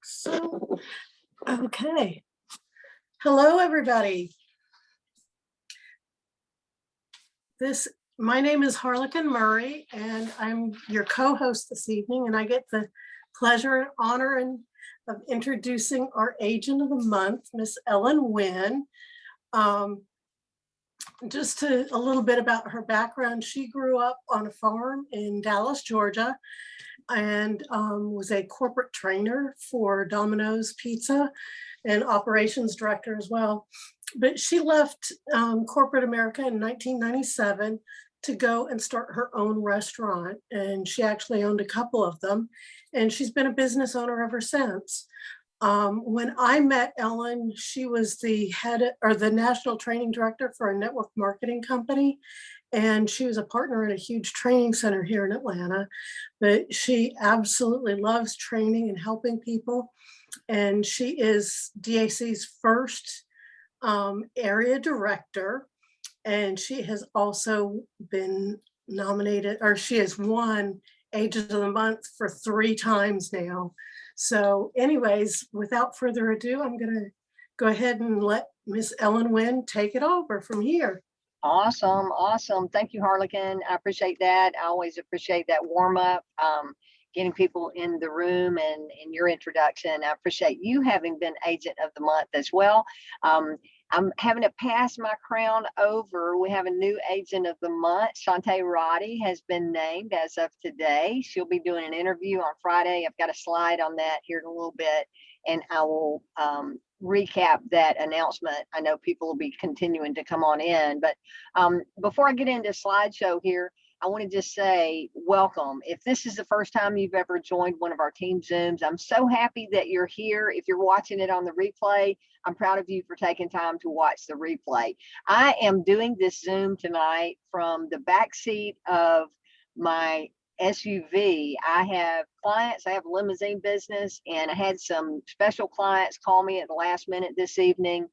So, okay. Hello, everybody. My name is Harlequin Murray, and I'm your co-host this evening, and I get the pleasure and honor of introducing our agent of the month, Miss Ellen Winn. Just a little bit about her background. She grew up on a farm in Dallas, Georgia, and was a corporate trainer for Domino's Pizza and operations director as well. But she left corporate America in 1997 to go and start her own restaurant. And she actually owned a couple of them. And she's been a business owner ever since. When I met Ellen, she was the the national training director for a network marketing company. And she was a partner in a huge training center here in Atlanta. But she absolutely loves training and helping people. And she is DAC's first area director. And she has also been nominated, or she has won Agent of the Month for 3 times now. So anyways, without further ado, I'm going to go ahead and let Miss Ellen Winn take it over from here. Awesome. Thank you, Harlequin. I appreciate that. I always appreciate that warm up, getting people in the room and in your introduction. I appreciate you having been Agent of the Month as well. I'm having to pass my crown over. We have a new Agent of the Month. Shantae Roddy has been named as of today. She'll be doing an interview on Friday. I've got a slide on that here in a little bit, and I will recap that announcement. I know people will be continuing to come on in, but before I get into slideshow here, I want to just say welcome. If this is the first time you've ever joined one of our team Zooms, I'm so happy that you're here. If you're watching it on the replay, I'm proud of you for taking time to watch the replay. I am doing this Zoom tonight from the back seat of my SUV. I have clients, I have a limousine business, and I had some special clients call me at the last minute this evening,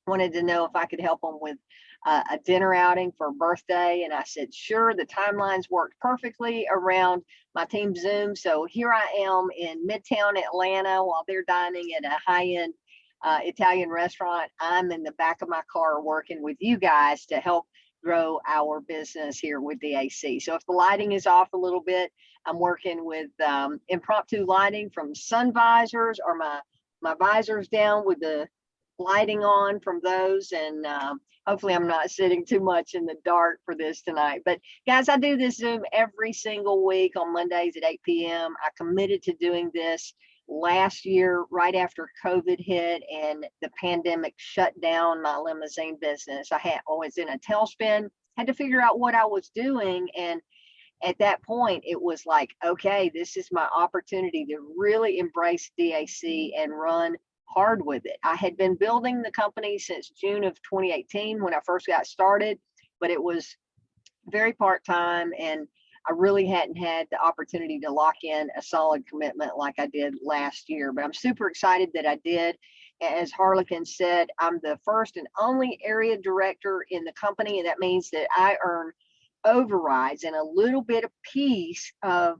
wanted to know if I could help them with a dinner outing for a birthday. And I said, sure. The timelines worked perfectly around my team Zoom. So here I am in Midtown Atlanta while they're dining at a high-end Italian restaurant. I'm in the back of my car working with you guys to help grow our business here with DAC. So if the lighting is off a little bit, I'm working with impromptu lighting from sun visors, or my visors down with the lighting on from those, and hopefully I'm not sitting too much in the dark for this tonight. But guys, I do this Zoom every single week on Mondays at 8 p.m. I committed to doing this last year right after COVID hit and the pandemic shut down my limousine business. I was in a tailspin, had to figure out what I was doing, and at that point it was like, okay, this is my opportunity to really embrace DAC and run hard with it. I had been building the company since June of 2018 when I first got started, but it was very part-time, and I really hadn't had the opportunity to lock in a solid commitment like I did last year. But I'm super excited that I did. As Harlequin said, I'm the first and only area director in the company, and that means that I earn overrides and a little bit of piece of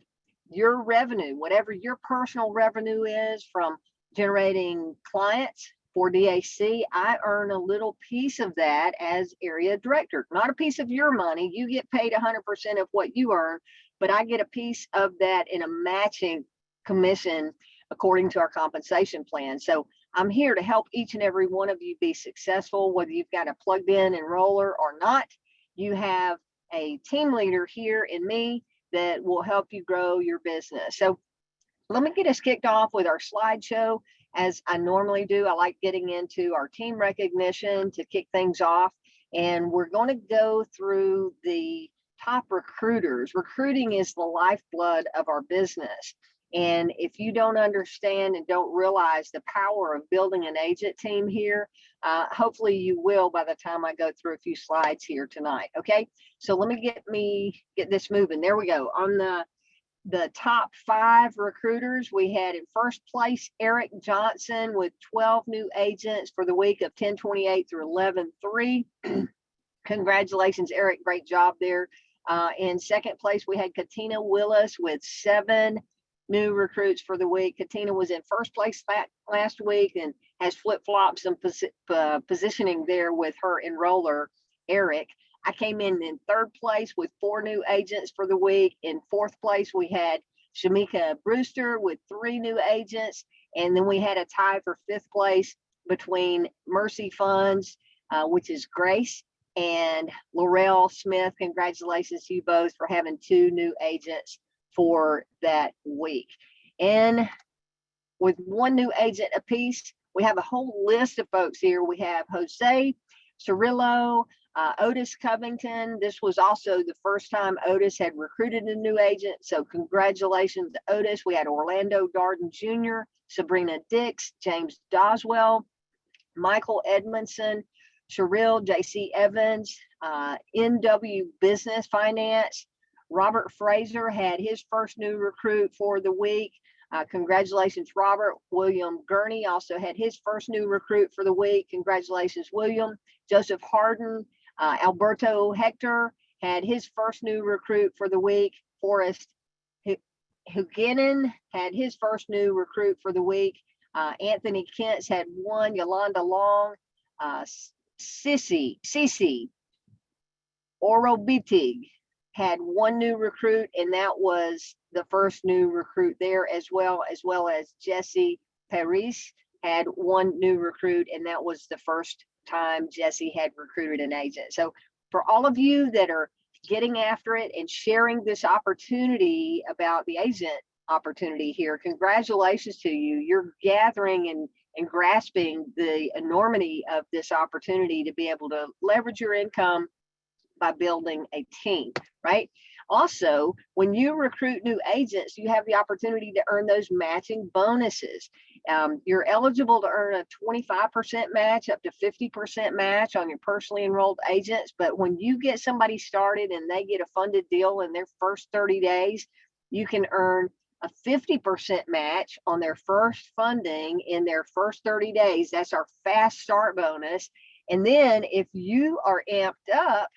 your revenue, whatever your personal revenue is from generating clients for DAC. I earn a little piece of that as area director, not a piece of your money. You get paid 100% of what you earn, but I get a piece of that in a matching commission according to our compensation plan. So I'm here to help each and every one of you be successful, whether you've got a plugged in enroller or not. You have a team leader here in me that will help you grow your business. So let me get us kicked off with our slideshow. As I normally do, I like getting into our team recognition to kick things off. And we're going to go through the top recruiters. Recruiting is the lifeblood of our business. And if you don't understand and don't realize the power of building an agent team here, hopefully you will by the time I go through a few slides here tonight. Okay, so let me get this moving. There we go. On the top 5 recruiters, we had in first place Eric Johnson with 12 new agents for the week of 10/28 through 11/3. Congratulations, Eric. Great job there. In second place, we had Katina Willis with 7 new recruits for the week. Katina was in first place last week and has flip-flopped some positioning there with her enroller, Eric. I came in third place with 4 new agents for the week. In fourth place, we had Shamika Brewster with 3 new agents. And then we had a tie for 5th place between Mercy Funds, which is Grace, and Laurel Smith. Congratulations to you both for having 2 new agents for that week. And with 1 new agent apiece, we have a whole list of folks here. We have Jose Cirillo, Otis Covington. This was also the first time Otis had recruited a new agent. So congratulations to Otis. We had Orlando Darden Jr., Sabrina Dix, James Doswell, Michael Edmondson, Cheryl JC Evans, NW Business Finance. Robert Fraser had his first new recruit for the week. Congratulations, Robert. William Gurney also had his first new recruit for the week. Congratulations, William. Joseph Harden, Alberto Hector had his first new recruit for the week. Forrest Hugenin had his first new recruit for the week. Anthony Kent's had 1. Yolanda Long, Sissy Orobitig had 1 new recruit, and that was the first new recruit there, as well as Jesse Paris had 1 new recruit, and that was the first time Jesse had recruited an agent. So for all of you that are getting after it and sharing this opportunity about the agent opportunity here, congratulations to you. You're gathering and grasping the enormity of this opportunity to be able to leverage your income by building a team, right? Also, when you recruit new agents, you have the opportunity to earn those matching bonuses. You're eligible to earn a 25% match, up to 50% match on your personally enrolled agents. But when you get somebody started and they get a funded deal in their first 30 days, you can earn a 50% match on their first funding in their first 30 days. That's our fast start bonus. And then if you are amped up,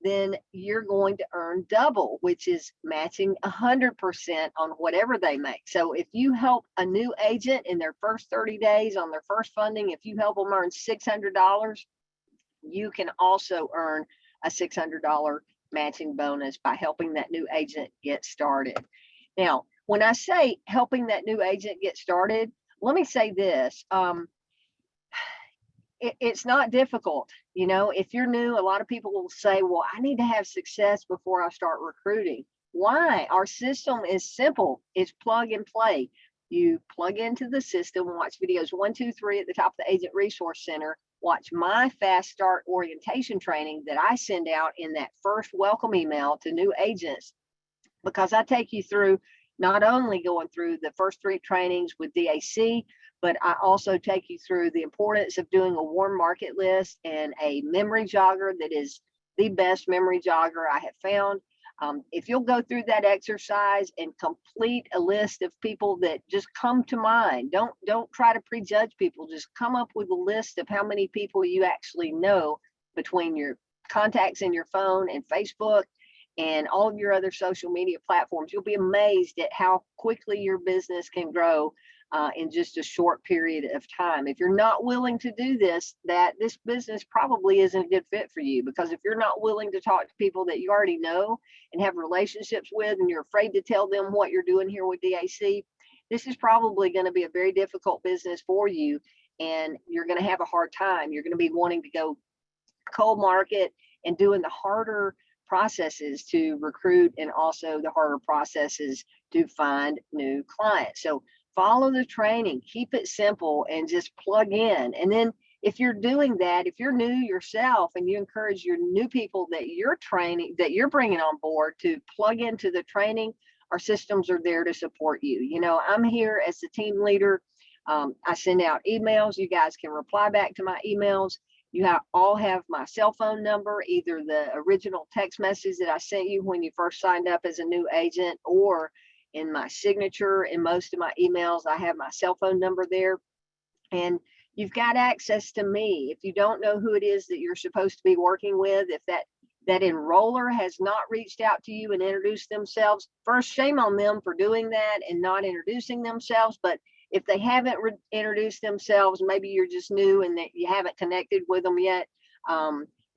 then you're going to earn double, which is matching 100% on whatever they make. So if you help a new agent in their first 30 days on their first funding, if you help them earn $600, you can also earn a $600 matching bonus by helping that new agent get started. Now, when I say helping that new agent get started, let me say this. It's not difficult. You know, if you're new, a lot of people will say, well, I need to have success before I start recruiting. Why? Our system is simple. It's plug and play. You plug into the system, watch videos 1, 2, 3 at the top of the Agent Resource Center, watch my Fast Start orientation training that I send out in that first welcome email to new agents, because I take you through not only going through the first 3 trainings with DAC, but I also take you through the importance of doing a warm market list and a memory jogger that is the best memory jogger I have found. If you'll go through that exercise and complete a list of people that just come to mind, don't try to prejudge people, just come up with a list of how many people you actually know between your contacts in your phone and Facebook and all of your other social media platforms. You'll be amazed at how quickly your business can grow in just a short period of time. If you're not willing to do this, this business probably isn't a good fit for you, because if you're not willing to talk to people that you already know and have relationships with, and you're afraid to tell them what you're doing here with DAC, this is probably going to be a very difficult business for you, and you're going to have a hard time. You're going to be wanting to go cold market and doing the harder processes to recruit, and also the harder processes to find new clients. So follow the training, keep it simple, and just plug in. And then if you're doing that, if you're new yourself and you encourage your new people that you're training, that you're bringing on board to plug into the training, our systems are there to support you. You know, I'm here as the team leader. I send out emails. You guys can reply back to my emails. You all have my cell phone number, either the original text message that I sent you when you first signed up as a new agent, or in my signature in most of my emails, I have my cell phone number there. And you've got access to me. If you don't know who it is that you're supposed to be working with, if that that enroller has not reached out to you and introduced themselves, first, shame on them for doing that and not introducing themselves. But if they haven't introduced themselves, maybe you're just new and that you haven't connected with them yet,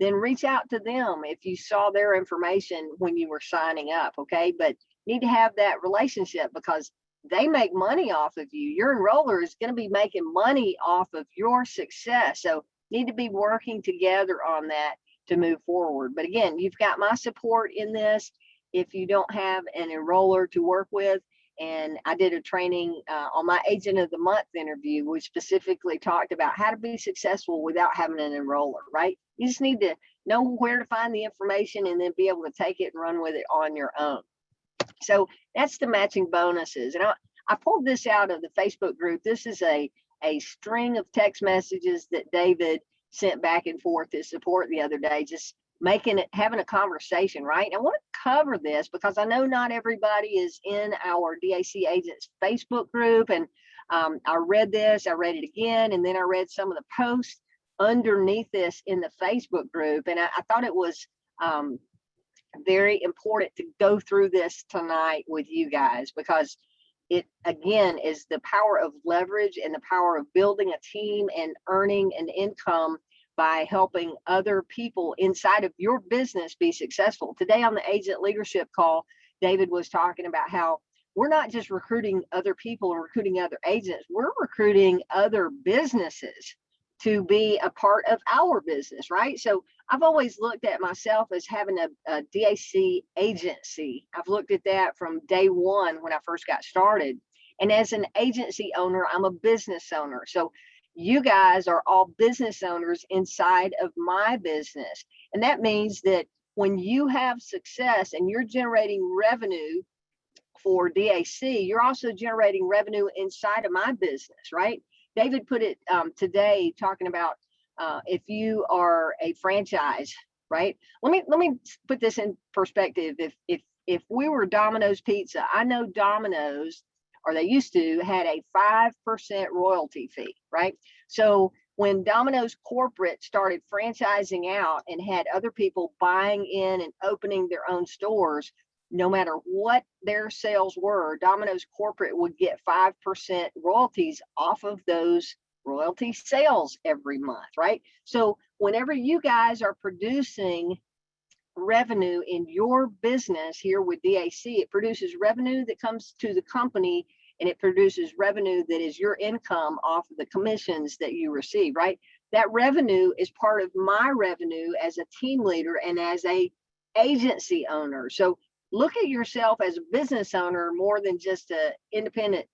then reach out to them if you saw their information when you were signing up, okay? But you need to have that relationship because they make money off of you. Your enroller is going to be making money off of your success. So need to be working together on that to move forward. But again, you've got my support in this if you don't have an enroller to work with. And I did a training on my Agent of the Month interview, which specifically talked about how to be successful without having an enroller, right? You just need to know where to find the information and then be able to take it and run with it on your own. So that's the matching bonuses. And I pulled this out of the Facebook group. This is a string of text messages that David sent back and forth to support the other day, just having a conversation, right? And I want to cover this because I know not everybody is in our DAC agents Facebook group. And I read this, I read it again, and then I read some of the posts underneath this in the Facebook group. And I thought it was very important to go through this tonight with you guys because it, again, is the power of leverage and the power of building a team and earning an income by helping other people inside of your business be successful. Today on the agent leadership call, David was talking about how we're not just recruiting other people and recruiting other agents, we're recruiting other businesses to be a part of our business, right? So I've always looked at myself as having a DAC agency. I've looked at that from day one when I first got started. And as an agency owner, I'm a business owner. So you guys are all business owners inside of my business. And that means that when you have success and you're generating revenue for DAC, you're also generating revenue inside of my business, right? David put it today talking about if you are a franchise, right? Let me put this in perspective. If we were Domino's Pizza, I know Domino's, or they used to, had a 5% royalty fee, right? So when Domino's corporate started franchising out and had other people buying in and opening their own stores, no matter what their sales were, Domino's corporate would get 5% royalties off of those royalty sales every month, right? So whenever you guys are producing revenue in your business here with DAC, it produces revenue that comes to the company and it produces revenue that is your income off of the commissions that you receive, right? That revenue is part of my revenue as a team leader and as a agency owner. So look at yourself as a business owner more than just an independent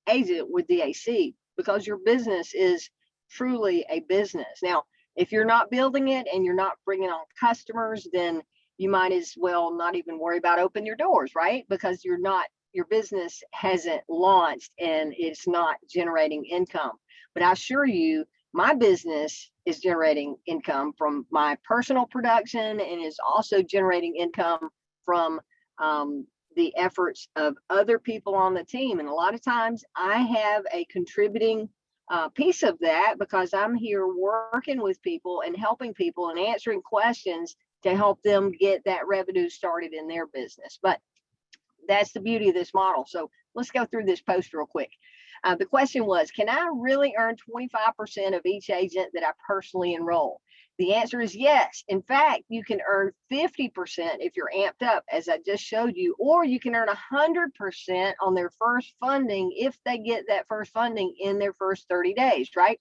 agent with DAC, because your business is truly a business. Now, if you're not building it and you're not bringing on customers, then you might as well not even worry about opening your doors, right? Because your business hasn't launched and it's not generating income. But I assure you, my business is generating income from my personal production and is also generating income from the efforts of other people on the team. And a lot of times I have a contributing piece of that because I'm here working with people and helping people and answering questions to help them get that revenue started in their business. But that's the beauty of this model. So let's go through this post real quick. The question was, can I really earn 25% of each agent that I personally enroll? The answer is yes. In fact, you can earn 50% if you're amped up, as I just showed you, or you can earn 100% on their first funding if they get that first funding in their first 30 days, right?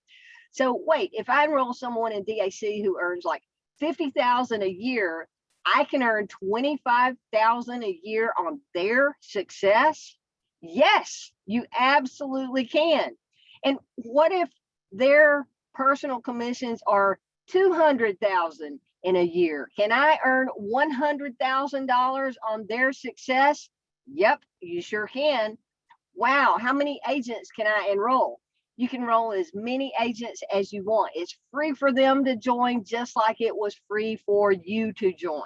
So wait, if I enroll someone in DAC who earns like $50,000 a year, I can earn $25,000 a year on their success? Yes, you absolutely can. And what if their personal commissions are $200,000 in a year? Can I earn $100,000 on their success? Yep, you sure can. Wow, how many agents can I enroll? You can enroll as many agents as you want. It's free for them to join, just like it was free for you to join.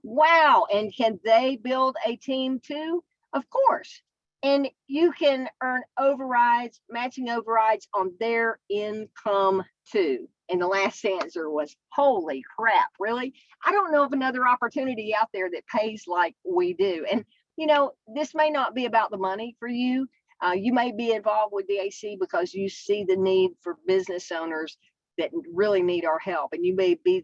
Wow, and can they build a team too? Of course. And you can earn overrides, matching overrides on their income too. And the last answer was, holy crap, really? I don't know of another opportunity out there that pays like we do. And, you know, this may not be about the money for you. You may be involved with DAC because you see the need for business owners that really need our help. And you may be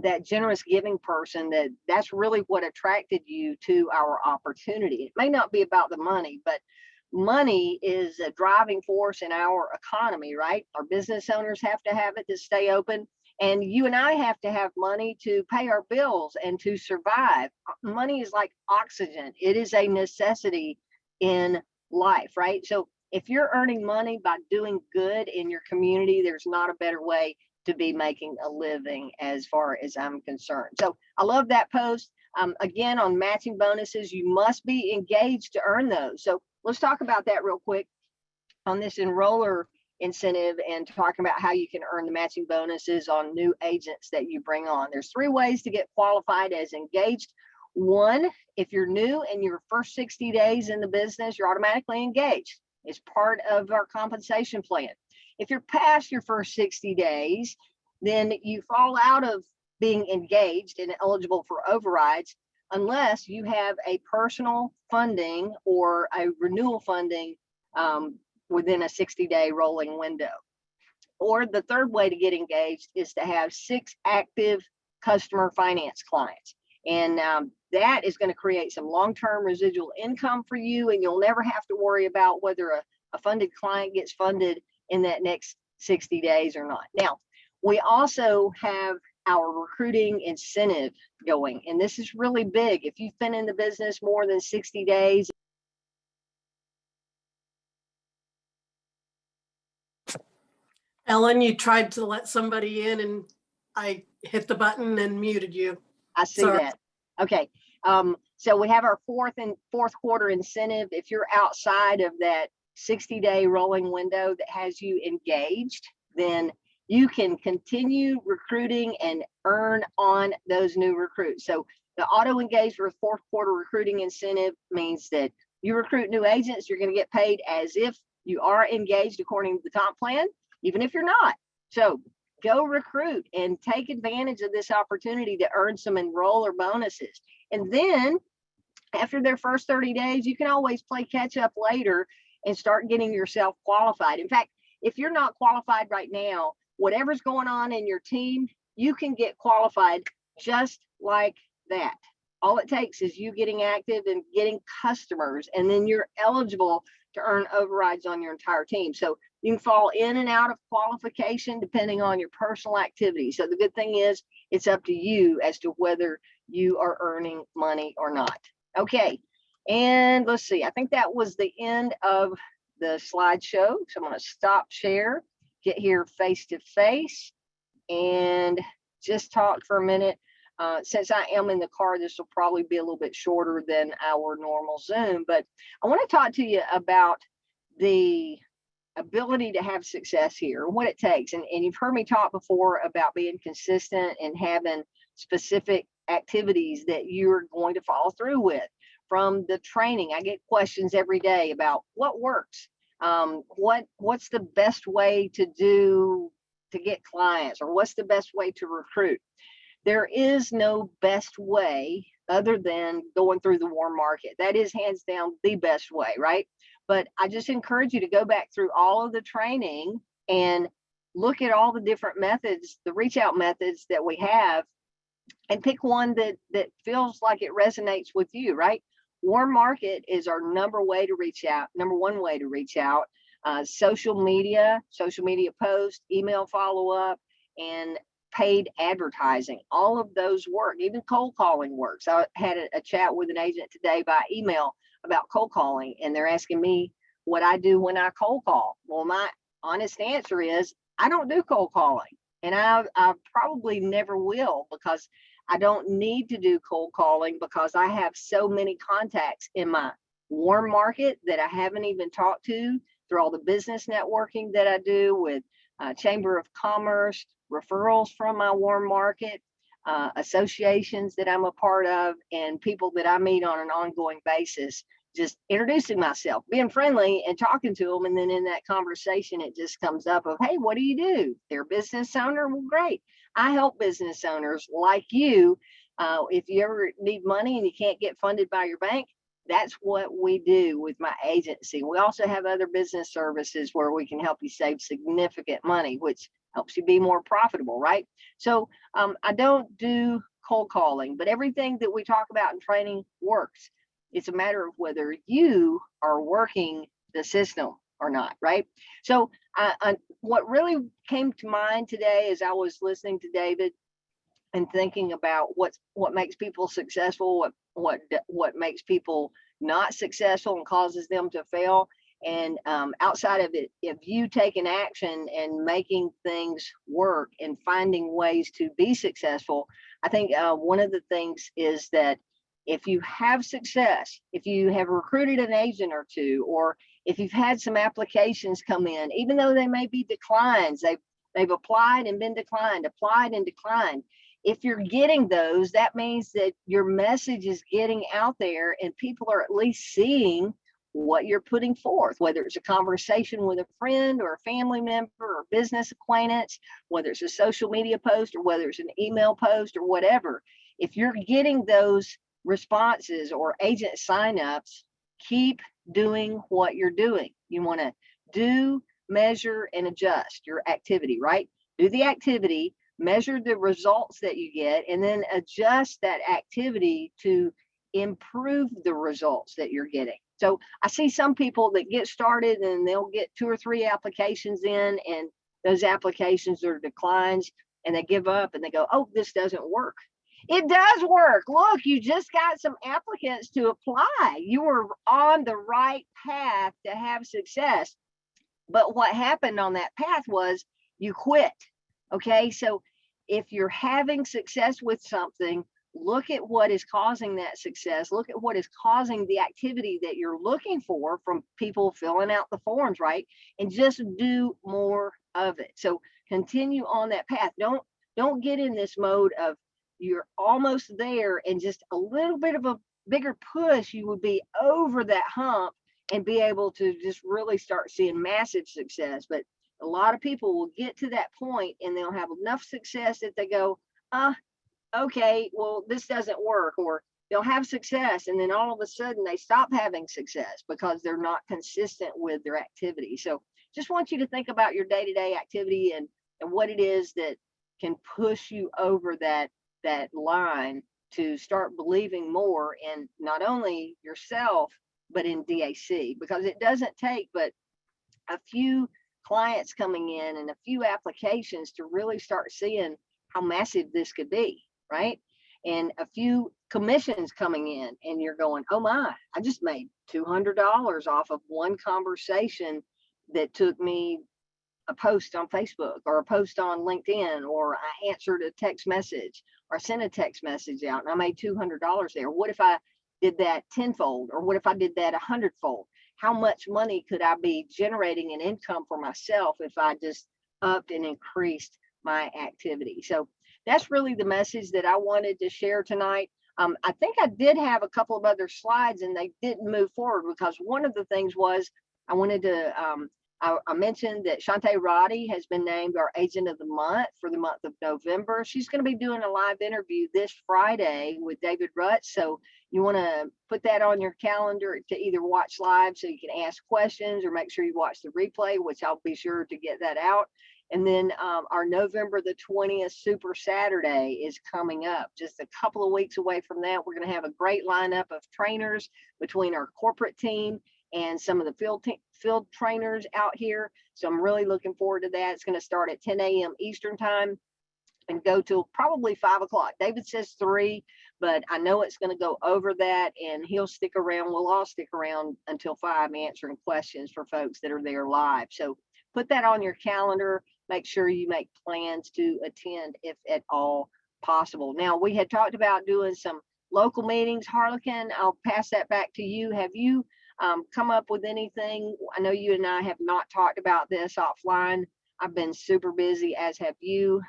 that generous giving person that's really what attracted you to our opportunity. It may not be about the money, but money is a driving force in our economy, right? Our business owners have to have it to stay open. And you and I have to have money to pay our bills and to survive. Money is like oxygen. It is a necessity in life, right? So if you're earning money by doing good in your community, there's not a better way to be making a living as far as I'm concerned. So I love that post. Again, on matching bonuses, you must be engaged to earn those. So let's talk about that real quick on this enroller incentive and talking about how you can earn the matching bonuses on new agents that you bring on. There's 3 ways to get qualified as engaged. One, if you're new and your first 60 days in the business, you're automatically engaged. It's part of our compensation plan. If you're past your first 60 days, then you fall out of being engaged and eligible for overrides unless you have a personal funding or a renewal funding within a 60-day rolling window. Or the third way to get engaged is to have 6 active customer finance clients. And that is going to create some long-term residual income for you, and you'll never have to worry about whether a funded client gets funded in that next 60 days or not. Now, we also have our recruiting incentive going, and this is really big. If you've been in the business more than 60 days, Ellen, you tried to let somebody in and I hit the button and muted you. I see Sorry. that. Okay. So we have our fourth quarter incentive. If you're outside of that 60-day rolling window that has you engaged, then you can continue recruiting and earn on those new recruits. So the auto engaged for 4th quarter recruiting incentive means that you recruit new agents, you're going to get paid as if you are engaged according to the comp plan, even if you're not. So go recruit and take advantage of this opportunity to earn some enroller bonuses. And then after their first 30 days, you can always play catch up later and start getting yourself qualified. In fact, if you're not qualified right now, whatever's going on in your team, you can get qualified just like that. All it takes is you getting active and getting customers, and then you're eligible to earn overrides on your entire team. So you can fall in and out of qualification depending on your personal activity. So the good thing is it's up to you as to whether you are earning money or not. Okay, and let's see. I think that was the end of the slideshow. So I'm going to stop share, get here face to face, and just talk for a minute. Since I am in the car, this will probably be a little bit shorter than our normal Zoom, but I want to talk to you about the ability to have success here and what it takes. And you've heard me talk before about being consistent and having specific activities that you're going to follow through with. From the training, I get questions every day about what works, what's the best way to get clients, or what's the best way to recruit. There is no best way other than going through the warm market. That is hands down the best way, right? But I just encourage you to go back through all of the training and look at all the different methods, the reach out methods that we have, and pick one that feels like it resonates with you, right? Warm market is our number one way to reach out. Social media posts, email follow-up, and paid advertising. All of those work. Even cold calling works. I had a chat with an agent today by email about cold calling, and they're asking me what I do when I cold call. Well, my honest answer is I don't do cold calling, and I probably never will, because I don't need to do cold calling because I have so many contacts in my warm market that I haven't even talked to through all the business networking that I do with Chamber of Commerce, referrals from my warm market, associations that I'm a part of, and people that I meet on an ongoing basis just introducing myself, being friendly and talking to them. And then in that conversation, it just comes up of, hey, what do you do? They're a business owner. Well, great. I help business owners like you. If you ever need money and you can't get funded by your bank, that's what we do with my agency. We also have other business services where we can help you save significant money, which helps you be more profitable, right? So I don't do cold calling, but everything that we talk about in training works. It's a matter of whether you are working the system or not, right? So what really came to mind today as I was listening to David and thinking about what makes people successful, what makes people not successful and causes them to fail. And outside of it, if you take an action and making things work and finding ways to be successful, I think one of the things is that if you have success, if you have recruited an agent or two, or if you've had some applications come in, even though they may be declines, they've applied and been declined, applied and declined. If you're getting those, that means that your message is getting out there and people are at least seeing what you're putting forth, whether it's a conversation with a friend or a family member or business acquaintance, whether it's a social media post or whether it's an email post or whatever. If you're getting those responses or agent signups, keep doing what you're doing. You want to do, measure, and adjust your activity, right? Do the activity, measure the results that you get, and then adjust that activity to improve the results that you're getting. So I see some people that get started and they'll get 2 or 3 applications in, and those applications are declines, and they give up and they go, oh, this doesn't work. It does work. Look, you just got some applicants to apply. You were on the right path to have success. But what happened on that path was you quit. Okay, so if you're having success with something, look at what is causing that success. Look at what is causing the activity that you're looking for from people filling out the forms, right? And just do more of it. So continue on that path. Don't get in this mode of you're almost there and just a little bit of a bigger push, you would be over that hump and be able to just really start seeing massive success. But a lot of people will get to that point and they'll have enough success that they go, okay, well, this doesn't work, or they'll have success and then all of a sudden they stop having success because they're not consistent with their activity. So just want you to think about your day-to-day activity and what it is that can push you over that line to start believing more in not only yourself, but in DAC, because it doesn't take but a few clients coming in and a few applications to really start seeing how massive this could be, right? And a few commissions coming in and you're going, oh my, I just made $200 off of one conversation that took me a post on Facebook or a post on LinkedIn, or I answered a text message or sent a text message out and I made $200 there. What if I did that tenfold, or what if I did that 100-fold? How much money could I be generating in income for myself if I just upped and increased my activity? So that's really the message that I wanted to share tonight. I think I did have a couple of other slides and they didn't move forward because one of the things was I wanted to, I mentioned that Shantae Roddy has been named our agent of the month for the month of November. She's going to be doing a live interview this Friday with David Rutz. So you want to put that on your calendar to either watch live so you can ask questions, or make sure you watch the replay, which I'll be sure to get that out. And then our November the 20th Super Saturday is coming up. Just a couple of weeks away from that, we're going to have a great lineup of trainers between our corporate team and some of the field trainers out here. So I'm really looking forward to that. It's going to start at 10 a.m. Eastern time and go till probably 5 o'clock. David says 3, but I know it's going to go over that, and he'll stick around. We'll all stick around until 5 answering questions for folks that are there live. So put that on your calendar. Make sure you make plans to attend if at all possible. Now, we had talked about doing some local meetings. Harlequin, I'll pass that back to you. Have you come up with anything? I know you and I have not talked about this offline. I've been super busy, as have you.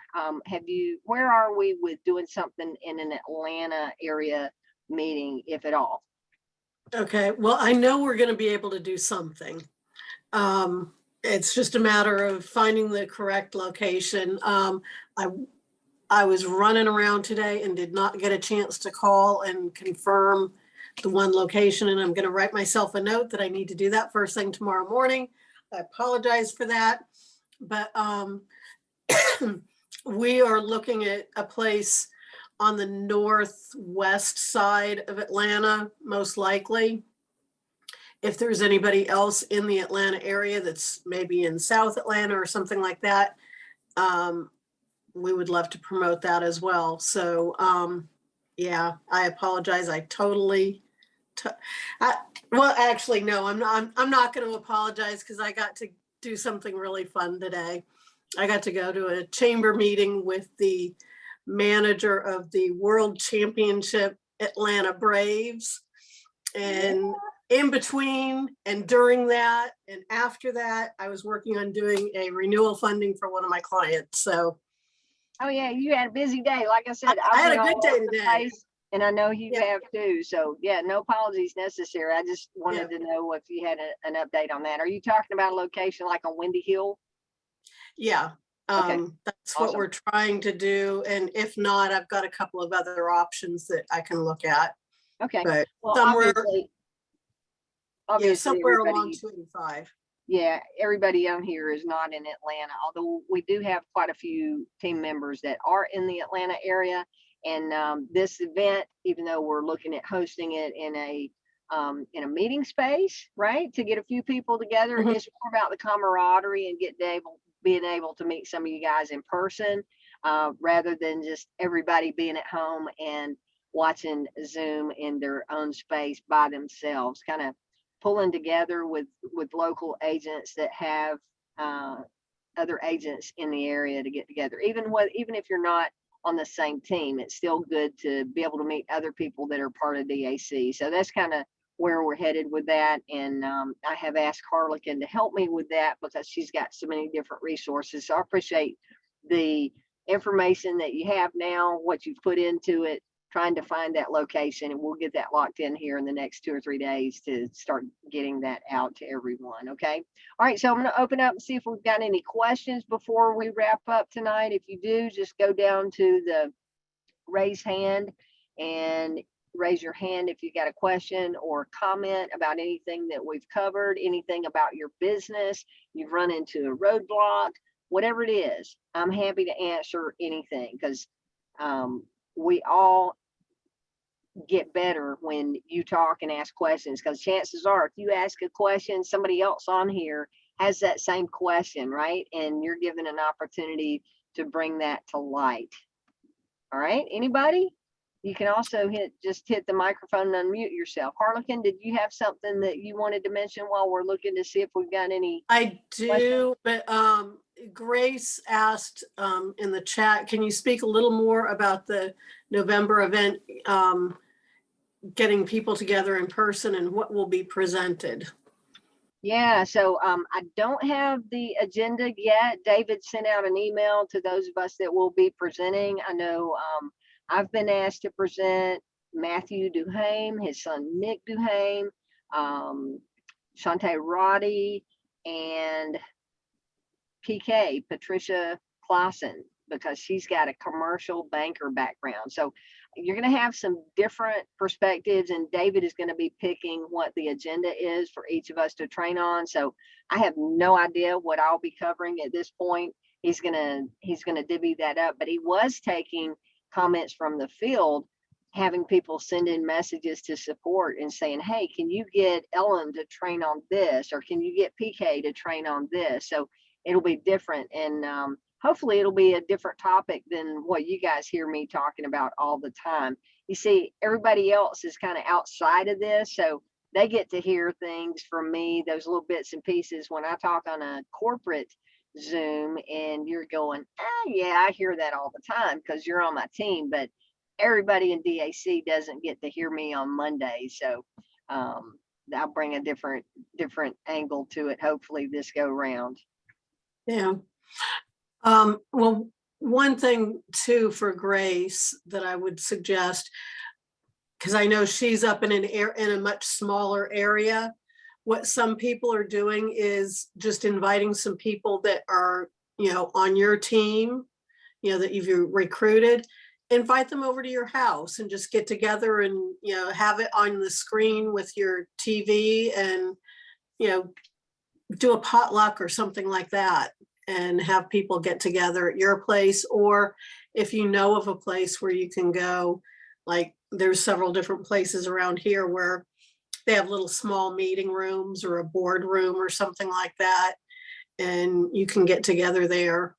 Where are we with doing something in an Atlanta area meeting, if at all? Okay, well, I know we're gonna be able to do something. It's just a matter of finding the correct location. I, I was running around today and did not get a chance to call and confirm the one location, and I'm gonna write myself a note that I need to do that first thing tomorrow morning. I apologize for that, but, we are looking at a place on the northwest side of Atlanta, most likely. If there's anybody else in the Atlanta area that's maybe in South Atlanta or something like that, we would love to promote that as well. So, yeah, I apologize. I totally, well, actually, no, I'm not going to apologize because I got to do something really fun today. I got to go to a chamber meeting with the manager of the World Championship Atlanta Braves. And in between and during that and after that, I was working on doing a renewal funding for one of my clients. So, Oh yeah, you had a busy day. Like I said, I I've had been a good all day over the today. place, and I know you Yeah. have too. So yeah, no apologies necessary. I just Yeah. wanted to know if you had an update on that. Are you talking about a location like on Windy Hill? Yeah, Okay, that's what awesome. we're trying to do. And if not, I've got a couple of other options that I can look at. Okay. But Well, somewhere, yeah, somewhere along everybody, 285. yeah, everybody on here is not in Atlanta, although we do have quite a few team members that are in the Atlanta area. And this event, even though we're looking at hosting it in a meeting space, right, to get a few people together, Mhm. it's more about the camaraderie and being able to meet some of you guys in person, rather than just everybody being at home and watching Zoom in their own space by themselves. Kind of pulling together with local agents that have uh, other agents in the area to get together. Even if you're not on the same team, it's still good to be able to meet other people that are part of DAC. So that's kind of where we're headed with that. And I have asked Harlequin to help me with that because she's got so many different resources. So I appreciate the information that you have now, what you've put into it, trying to find that location, and we'll get that locked in here in the next 2 or 3 days to start getting that out to everyone. Okay. All right. So I'm going to open up and see if we've got any questions before we wrap up tonight. If you do, just go down to the raise hand and raise your hand if you got a question or comment about anything that we've covered, anything about your business, you've run into a roadblock, whatever it is. I'm happy to answer anything because we all get better when you talk and ask questions, because chances are if you ask a question, somebody else on here has that same question, right? And you're given an opportunity to bring that to light. All right, anybody? You can also just hit the microphone and unmute yourself. Harlequin, did you have something that you wanted to mention while we're looking to see if we've got any? I do, questions? but Grace asked in the chat, can you speak a little more about the November event, getting people together in person and what will be presented? Yeah, so I don't have the agenda yet. David sent out an email to those of us that will be presenting. I know I've been asked to present Matthew Duhame, his son Nick Duhame, Shantae Roddy, and PK, Patricia Clausen, because she's got a commercial banker background. So you're going to have some different perspectives, and David is going to be picking what the agenda is for each of us to train on. So I have no idea what I'll be covering at this point. He's going to divvy that up, but he was taking comments from the field, having people send in messages to support and saying, hey, can you get Ellen to train on this? Or can you get PK to train on this? So it'll be different. And hopefully it'll be a different topic than what you guys hear me talking about all the time. You see, everybody else is kind of outside of this. So they get to hear things from me, those little bits and pieces when I talk on a corporate Zoom, and you're going, yeah, I hear that all the time because you're on my team. But everybody in DAC doesn't get to hear me on Monday. So I'll bring a different angle to it, hopefully this go round. Yeah. Well, one thing too for Grace that I would suggest, because I know she's up in in a much smaller area. What some people are doing is just inviting some people that are, on your team, that you've recruited, invite them over to your house and just get together and, have it on the screen with your TV and, do a potluck or something like that and have people get together at your place. Or if you know of a place where you can go, like there's several different places around here where they have little small meeting rooms or a board room or something like that. And you can get together there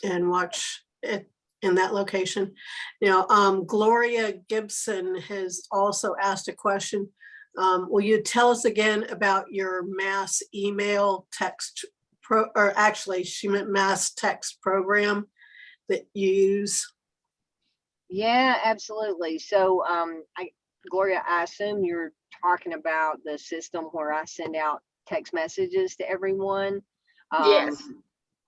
and watch it in that location. Gloria Gibson has also asked a question. Will you tell us again about your mass email text or actually she meant mass text program that you use? Yeah, absolutely. So Gloria, I assume you're talking about the system where I send out text messages to everyone. Yes.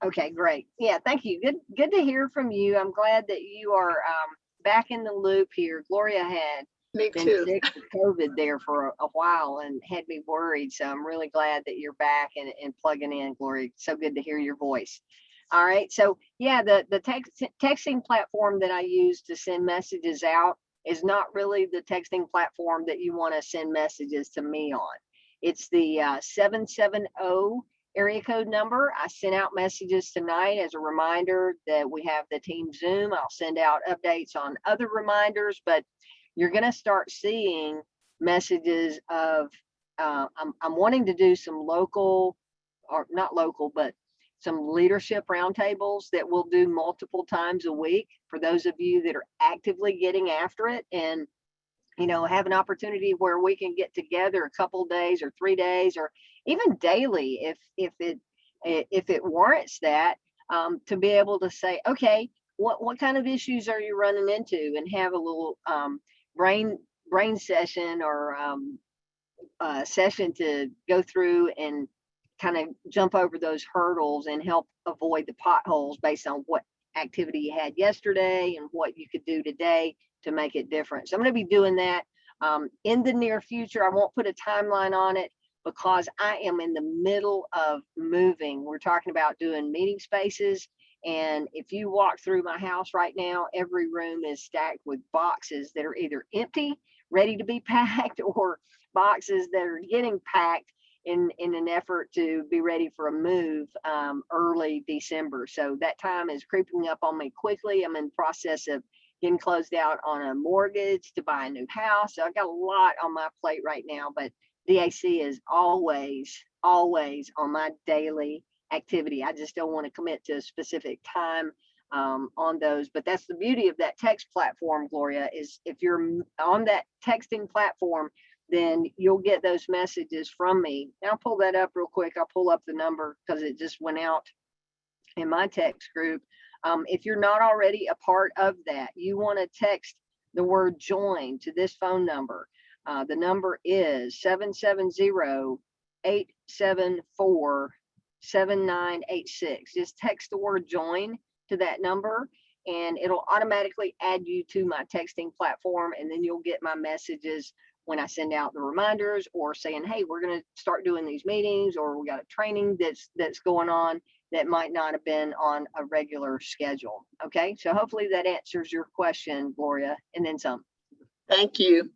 Okay, great. Yeah, thank you. Good to hear from you. I'm glad that you are back in the loop here. Gloria had Me been too. sick with COVID there for a while and had me worried. So I'm really glad that you're back and plugging in, Gloria. So good to hear your voice. All right. So yeah, the texting platform that I use to send messages out is not really the texting platform that you want to send messages to me on. It's the 770 area code number. I sent out messages tonight as a reminder that we have the team Zoom. I'll send out updates on other reminders, but you're going to start seeing messages of, I'm wanting to do some local, or not local, but some leadership roundtables that we'll do multiple times a week for those of you that are actively getting after it and, have an opportunity where we can get together a couple days or 3 days or even daily if it warrants that, to be able to say, okay, what kind of issues are you running into, and have a little brain session or session to go through and kind of jump over those hurdles and help avoid the potholes based on what activity you had yesterday and what you could do today to make it different. So I'm going to be doing that in the near future. I won't put a timeline on it because I am in the middle of moving. We're talking about doing meeting spaces. And if you walk through my house right now, every room is stacked with boxes that are either empty, ready to be packed, or boxes that are getting packed in an effort to be ready for a move early December. So that time is creeping up on me quickly. I'm in the process of getting closed out on a mortgage to buy a new house. So I've got a lot on my plate right now, but DAC is always on my daily activity. I just don't want to commit to a specific time on those, but that's the beauty of that text platform, Gloria, is if you're on that texting platform, then you'll get those messages from me. And I'll pull that up real quick. I'll pull up the number because it just went out in my text group. If you're not already a part of that, you want to text the word join to this phone number. The number is 770-874-7986. Just text the word join to that number and it'll automatically add you to my texting platform. And then you'll get my messages when I send out the reminders or saying, hey, we're going to start doing these meetings, or we got a training that's going on that might not have been on a regular schedule. Okay, so hopefully that answers your question, Gloria, and then some. Thank you.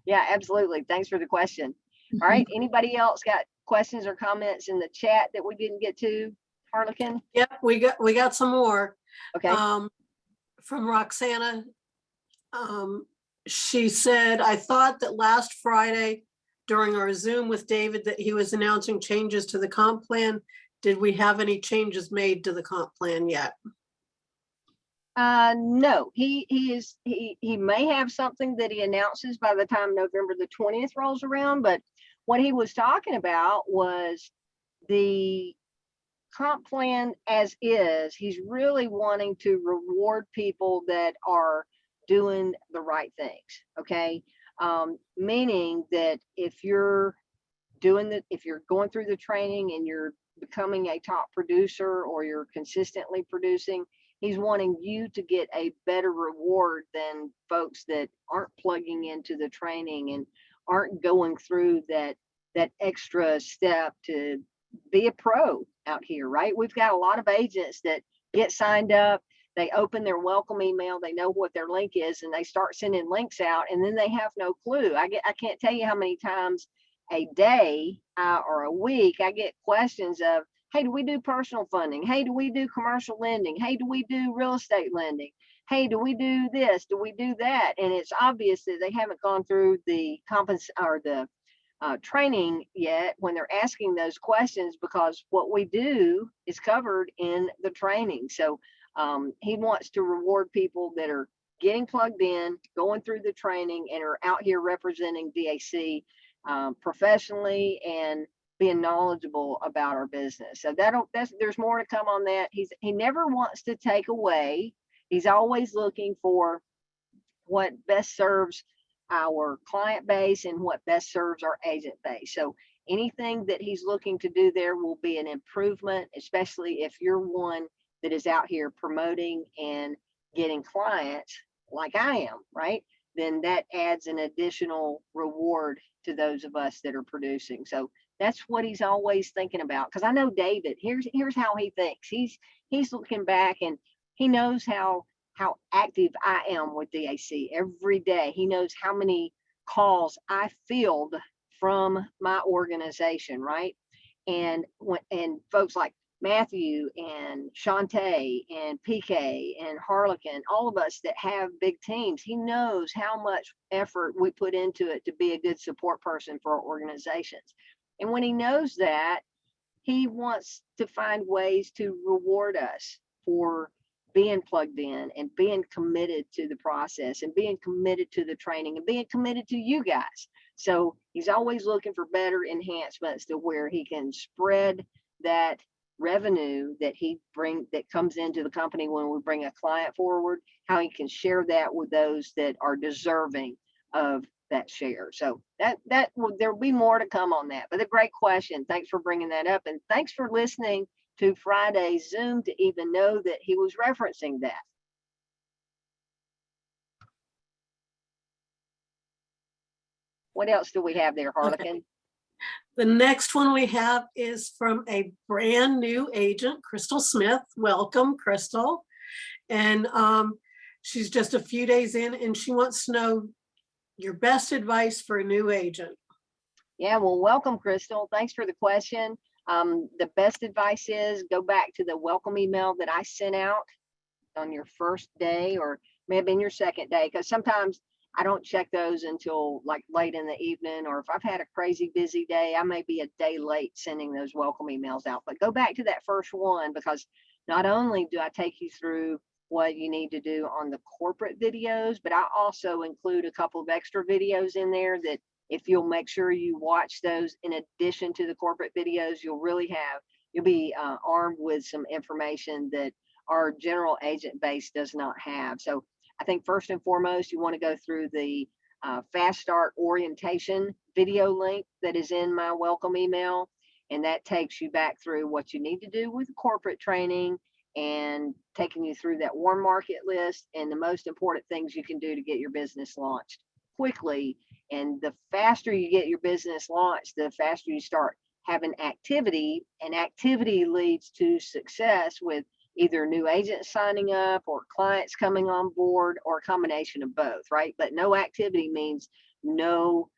Yeah, absolutely. Thanks for the question. All right, anybody else got questions or comments in the chat that we didn't get to, Harlequin? Yep, we got some more. Okay. From Roxana. She said, I thought that last Friday during our Zoom with David that he was announcing changes to the comp plan. Did we have any changes made to the comp plan yet? No, he may have something that he announces by the time November the 20th rolls around, but what he was talking about was the comp plan as is. He's really wanting to reward people that are doing the right things. Okay. Meaning that if you're going through the training and you're becoming a top producer or you're consistently producing, he's wanting you to get a better reward than folks that aren't plugging into the training and aren't going through that extra step to be a pro out here, right? We've got a lot of agents that get signed up, they open their welcome email, they know what their link is, and they start sending links out, and then they have no clue. I can't tell you how many times a day or a week I get questions of, hey, do we do personal funding? Hey, do we do commercial lending? Hey, do we do real estate lending? Hey, do we do this? Do we do that? And it's obvious that they haven't gone through the training yet when they're asking those questions, because what we do is covered in the training. So he wants to reward people that are getting plugged in, going through the training, and are out here representing DAC professionally and being knowledgeable about our business. So there's more to come on that. He never wants to take away. He's always looking for what best serves our client base and what best serves our agent base. So anything that he's looking to do there will be an improvement, especially if you're one that is out here promoting and getting clients like I am, right? Then that adds an additional reward to those of us that are producing. So that's what he's always thinking about. Because I know David, here's how he thinks. He's looking back, and he knows how active I am with DAC every day. He knows how many calls I field from my organization, right? And folks like Matthew and Shantae and PK and Harlequin, all of us that have big teams, he knows how much effort we put into it to be a good support person for our organizations. And when he knows that, he wants to find ways to reward us for being plugged in and being committed to the process and being committed to the training and being committed to you guys. So he's always looking for better enhancements to where he can spread that revenue that that comes into the company when we bring a client forward, how he can share that with those that are deserving of that share. So there'll be more to come on that. But a great question. Thanks for bringing that up, and thanks for listening to Friday's Zoom to even know that he was referencing that. What else do we have there, Harlequin? Okay. The next one we have is from a brand new agent, Crystal Smith. Welcome, Crystal. And she's just a few days in, and she wants to know your best advice for a new agent. Yeah, well, welcome, Crystal. Thanks for the question. The best advice is go back to the welcome email that I sent out on your first day, or maybe in your second day, because sometimes I don't check those until like late in the evening, or if I've had a crazy busy day, I may be a day late sending those welcome emails out. But go back to that first one, because not only do I take you through what you need to do on the corporate videos, but I also include a couple of extra videos in there that if you'll make sure you watch those in addition to the corporate videos, you'll be armed with some information that our general agent base does not have. So I think first and foremost, you want to go through the Fast Start orientation video link that is in my welcome email. And that takes you back through what you need to do with corporate training and taking you through that warm market list and the most important things you can do to get your business launched quickly. And the faster you get your business launched, the faster you start having activity, and activity leads to success with either new agents signing up or clients coming on board, or a combination of both, right? But no activity means no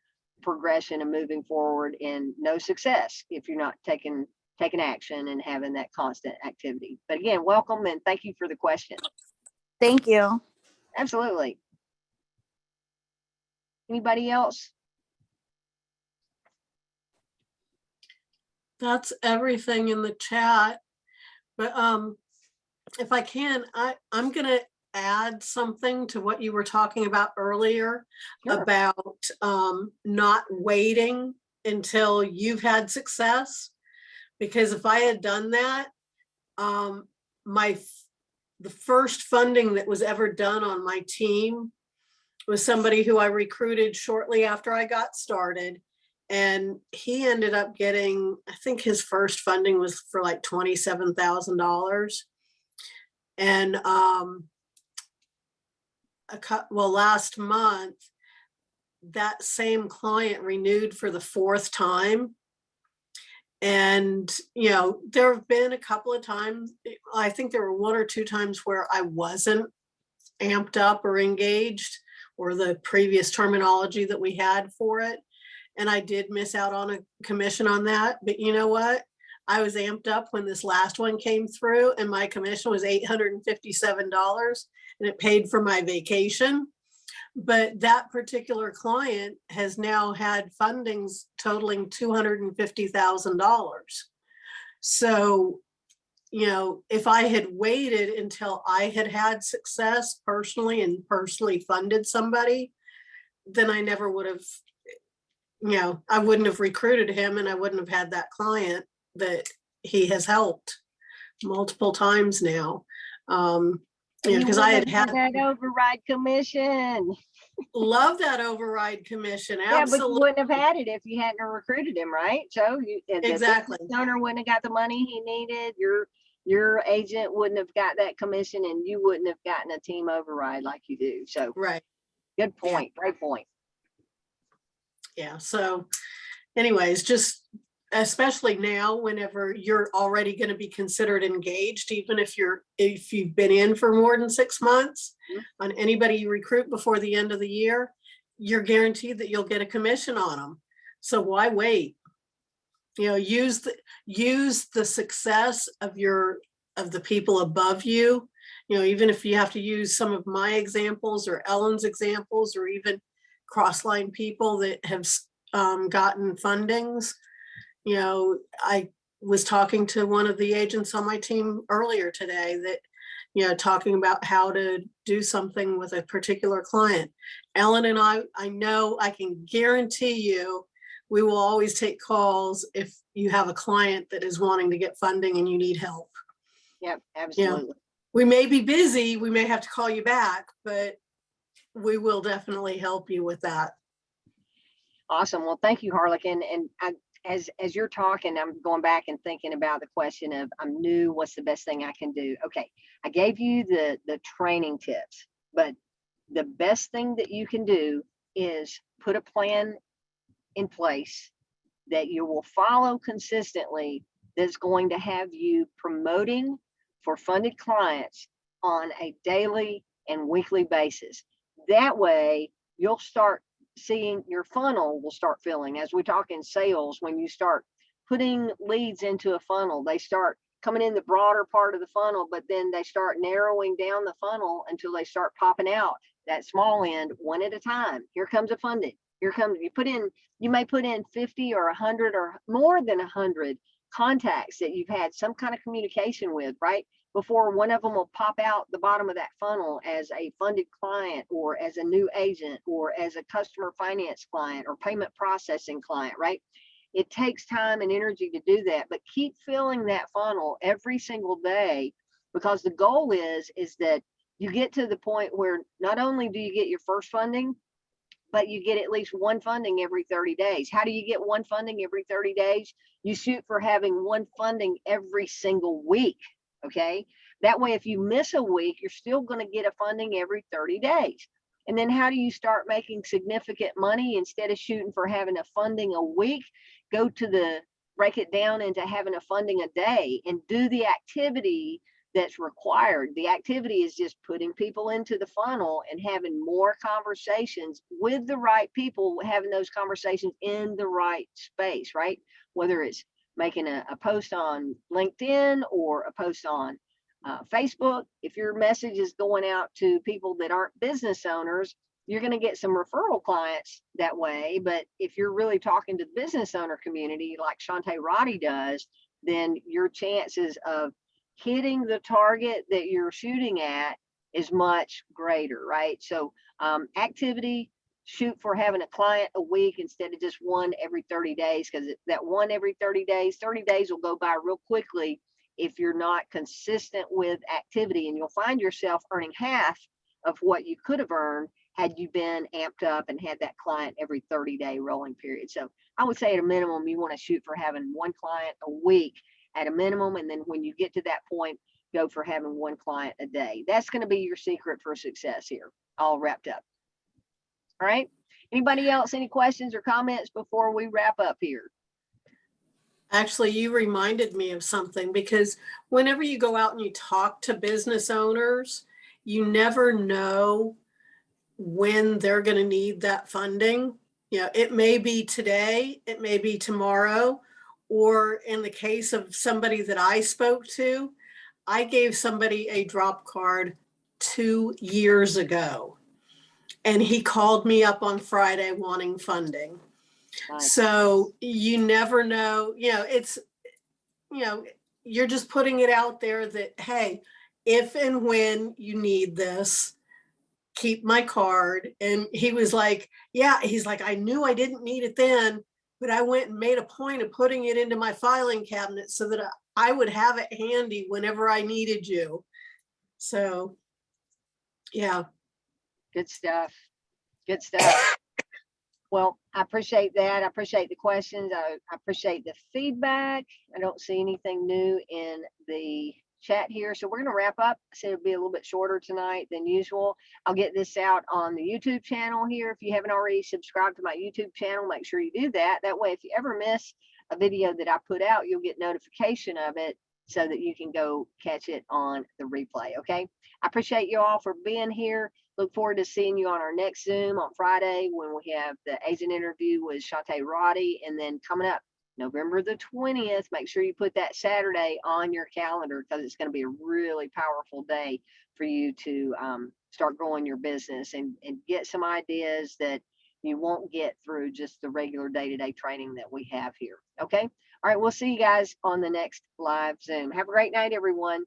progression and moving forward, and no success if you're not taking action and having that constant activity. But again, welcome, and thank you for the question. Thank you. Absolutely. Anybody else? That's everything in the chat. But if I can, I'm going to add something to what you were talking about earlier. Sure. About not waiting until you've had success. Because if I had done that, the first funding that was ever done on my team was somebody who I recruited shortly after I got started. And he ended up getting, I think his first funding was for like $27,000. And last month, that same client renewed for the 4th time. And, there have been a couple of times, I think there were 1 or 2 times where I wasn't amped up or engaged, or the previous terminology that we had for it. And I did miss out on a commission on that. But you know what? I was amped up when this last one came through, and my commission was $857, and it paid for my vacation. But that particular client has now had fundings totaling $250,000. So, if I had waited until I had had success personally and personally funded somebody, then I never would have, I wouldn't have recruited him, and I wouldn't have had that client that he has helped multiple times now. Because I had that override commission. Love that override commission. Yeah, Absolutely. but you wouldn't have had it if you hadn't recruited him, right? So Exactly. The owner wouldn't have got the money he needed. Your agent wouldn't have got that commission, and you wouldn't have gotten a team override like you do. So right. Good point. Yeah. Great point. Yeah. So anyways, just especially now, whenever you're already going to be considered engaged, even if you've been in for more than 6 months, on anybody you recruit before the end of the year, you're guaranteed that you'll get a commission on them. So why wait? Use the success of the people above you. Even if you have to use some of my examples or Ellen's examples, or even cross-line people that have gotten fundings. I was talking to one of the agents on my team earlier today that, talking about how to do something with a particular client. Ellen and I know I can guarantee you, we will always take calls if you have a client that is wanting to get funding and you need help. Yep, absolutely. We may be busy, we may have to call you back, but we will definitely help you with that. Awesome. Well, thank you, Harlequin. And as you're talking, I'm going back and thinking about the question of, I'm new, what's the best thing I can do? Okay, I gave you the training tips, but the best thing that you can do is put a plan in place that you will follow consistently, that's going to have you promoting for funded clients on a daily and weekly basis. That way, you'll start seeing your funnel will start filling. As we talk in sales, when you start putting leads into a funnel, they start coming in the broader part of the funnel, but then they start narrowing down the funnel until they start popping out that small end one at a time. Here comes a funded. Here comes, you may put in 50 or 100 or more than 100 contacts that you've had some kind of communication with, right? Before one of them will pop out the bottom of that funnel as a funded client, or as a new agent, or as a customer finance client, or payment processing client, right? It takes time and energy to do that, but keep filling that funnel every single day, because the goal is that you get to the point where not only do you get your first funding, but you get at least one funding every 30 days. How do you get one funding every 30 days? You shoot for having one funding every single week, okay? That way, if you miss a week, you're still gonna get a funding every 30 days. And then how do you start making significant money? Instead of shooting for having a funding a week, break it down into having a funding a day, and do the activity that's required. The activity is just putting people into the funnel and having more conversations with the right people, having those conversations in the right space, right? Whether it's making a post on LinkedIn or a post on Facebook. If your message is going out to people that aren't business owners, you're going to get some referral clients that way. But if you're really talking to the business owner community like Shantae Roddy does, then your chances of hitting the target that you're shooting at is much greater, right? So activity, shoot for having a client a week instead of just one every 30 days, because that one every 30 days will go by real quickly if you're not consistent with activity, and you'll find yourself earning half of what you could have earned had you been amped up and had that client every 30-day rolling period. So I would say at a minimum, you want to shoot for having one client a week at a minimum. And then when you get to that point, go for having one client a day. That's going to be your secret for success here, all wrapped up. All right. Anybody else, any questions or comments before we wrap up here? Actually, you reminded me of something, because whenever you go out and you talk to business owners, you never know when they're going to need that funding. You know, it may be today, it may be tomorrow, or in the case of somebody that I spoke to, I gave somebody a drop card 2 years ago, and he called me up on Friday wanting funding. Nice. So you never know, it's, you're just putting it out there that, hey, if and when you need this, keep my card. And he was like, yeah, he's like, I knew I didn't need it then, but I went and made a point of putting it into my filing cabinet so that I would have it handy whenever I needed you. So, yeah. Good stuff. Good stuff. Well, I appreciate that. I appreciate the questions. I appreciate the feedback. I don't see anything new in the chat here. So we're going to wrap up. I said it'll be a little bit shorter tonight than usual. I'll get this out on the YouTube channel here. If you haven't already subscribed to my YouTube channel, make sure you do that. That way, if you ever miss a video that I put out, you'll get notification of it so that you can go catch it on the replay. Okay. I appreciate you all for being here. Look forward to seeing you on our next Zoom on Friday when we have the agent interview with Shantae Roddy. And then coming up November the 20th, make sure you put that Saturday on your calendar, because it's going to be a really powerful day for you to start growing your business and get some ideas that you won't get through just the regular day-to-day training that we have here. Okay. All right. We'll see you guys on the next live Zoom. Have a great night, everyone.